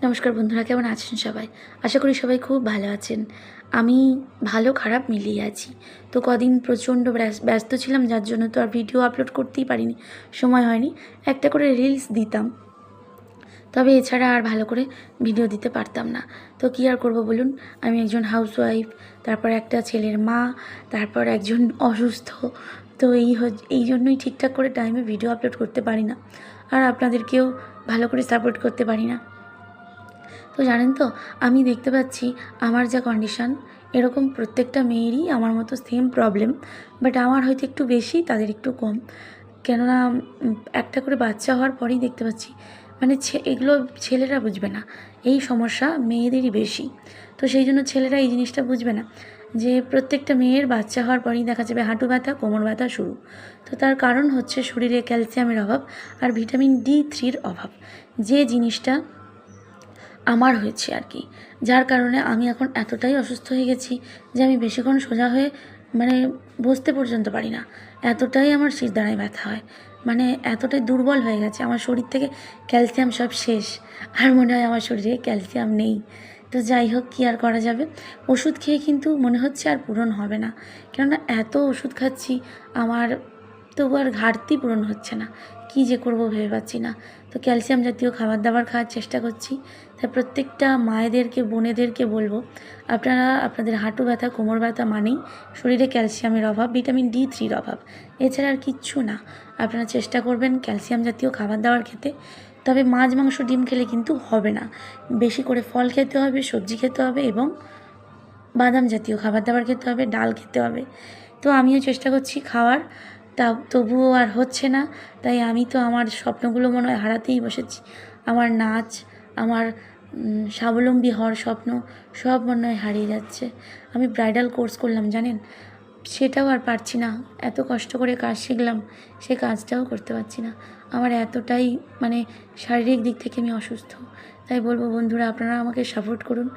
নমস্কার বন্ধুরা, কেমন আছেন সবাই? আশা করি সবাই খুব ভালো আছেন। আমি ভালো খারাপ মিলিয়ে আছি। তো কদিন প্রচণ্ড ব্যস্ত ছিলাম, যার জন্য তো আর ভিডিও আপলোড করতেই পারিনি, সময় হয়নি। একটা করে রিলস দিতাম, তবে এছাড়া আর ভালো করে ভিডিও দিতে পারতাম না। তো কী আর করবো বলুন, আমি একজন হাউসওয়াইফ, তারপর একটা ছেলের মা, তারপর একজন অসুস্থ। তো এই জন্যই ঠিকঠাক করে টাইমে ভিডিও আপলোড করতে পারি না, আর আপনাদেরকেও ভালো করে সাপোর্ট করতে পারি না। তো জানেন তো, আমি দেখতে পাচ্ছি আমার যা কন্ডিশান, এরকম প্রত্যেকটা মেয়েরই আমার মতো সেম প্রবলেম। বাট আমার হয়তো একটু বেশি, তাদের একটু কম। কেননা একটা করে বাচ্চা হওয়ার পরেই দেখতে পাচ্ছি, মানে এগুলো ছেলেরা বুঝবে না, এই সমস্যা মেয়েদেরই বেশি। তো সেই জন্য ছেলেরা এই জিনিসটা বুঝবে না যে প্রত্যেকটা মেয়ের বাচ্চা হওয়ার পরেই দেখা যাবে হাঁটু ব্যথা, কোমর ব্যথা শুরু। তো তার কারণ হচ্ছে শরীরে ক্যালসিয়ামের অভাব আর ভিটামিন D3-র অভাব, যে জিনিসটা আমার হয়েছে আর কি। যার কারণে আমি এখন এতটাই অসুস্থ হয়ে গেছি যে আমি বেশিক্ষণ সোজা হয়ে মানে বসতে পর্যন্ত পারি না। এতটাই আমার শিরদাঁড়ায় ব্যথা হয়, মানে এতটাই দুর্বল হয়ে গেছে আমার শরীর থেকে, ক্যালসিয়াম সব শেষ। আর মনে হয় আমার শরীরে ক্যালসিয়াম নেই। তো যাই হোক, কী আর করা যাবে। ওষুধ খেয়ে কিন্তু মনে হচ্ছে আর পূরণ হবে না, কেননা এত ওষুধ খাচ্ছি, আমার তবু আর ঘাটতি পূরণ হচ্ছে না। কী যে করব ভেবে পাচ্ছি না। তো ক্যালসিয়াম জাতীয় খাবার দাবার খাওয়ার চেষ্টা করছি। তাই প্রত্যেকটা মায়েদেরকে, বোনেদেরকে বলবো, আপনারা আপনাদের হাঁটু ব্যথা, কোমর ব্যথা মানেই শরীরে ক্যালসিয়ামের অভাব, ভিটামিন D3-র অভাব, এছাড়া আর কিচ্ছু না। আপনারা চেষ্টা করবেন ক্যালসিয়াম জাতীয় খাবার দাবার খেতে। তবে মাছ, মাংস, ডিম খেলে কিন্তু হবে না। বেশি করে ফল খেতে হবে, সবজি খেতে হবে এবং বাদাম জাতীয় খাবার দাবার খেতে হবে, ডাল খেতে হবে। তো আমিও চেষ্টা করছি খাওয়ার, তবুও আর হচ্ছে না। তাই আমি তো আমার স্বপ্নগুলো মনে হয় হারাতেই বসেছি। আমার নাচ, আমার স্বাবলম্বী হওয়ার স্বপ্ন, সব মনে হয় হারিয়ে যাচ্ছে। আমি ব্রাইডাল কোর্স করলাম জানেন, সেটাও আর পারছি না। এত কষ্ট করে কাজ শিখলাম, সে কাজটাও করতে পারছি না। আমার এতটাই মানে শারীরিক দিক থেকে আমি অসুস্থ। তাই বলবো বন্ধুরা, আপনারা আমাকে সাপোর্ট করুন,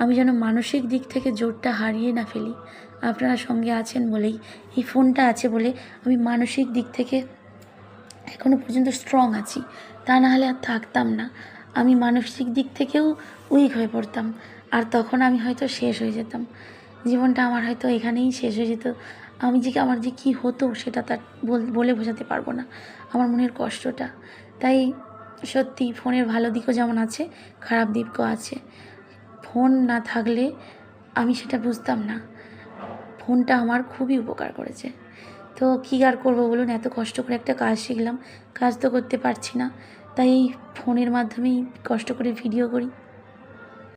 আমি যেন মানসিক দিক থেকে জোরটা হারিয়ে না ফেলি। আপনারা সঙ্গে আছেন বলেই, এই ফোনটা আছে বলে আমি মানসিক দিক থেকে এখনও পর্যন্ত স্ট্রং আছি। তা নাহলে আর থাকতাম না। আমি মানসিক দিক থেকেও উইক হয়ে পড়তাম, আর তখন আমি হয়তো শেষ হয়ে যেতাম। জীবনটা আমার হয়তো এখানেই শেষ হয়ে যেত। আমার যে কী হতো সেটা তার বলে বোঝাতে পারবো না, আমার মনের কষ্টটা। তাই সত্যি ফোনের ভালো দিকও যেমন আছে, খারাপ দিকও আছে। ফোন না থাকলে আমি সেটা বুঝতাম না। ফোনটা আমার খুবই উপকার করেছে। তো কী আর করবো বলুন, এত কষ্ট করে একটা কাজ শিখলাম, কাজ তো করতে পারছি না। তাই ফোনের মাধ্যমেই কষ্ট করে ভিডিও করি।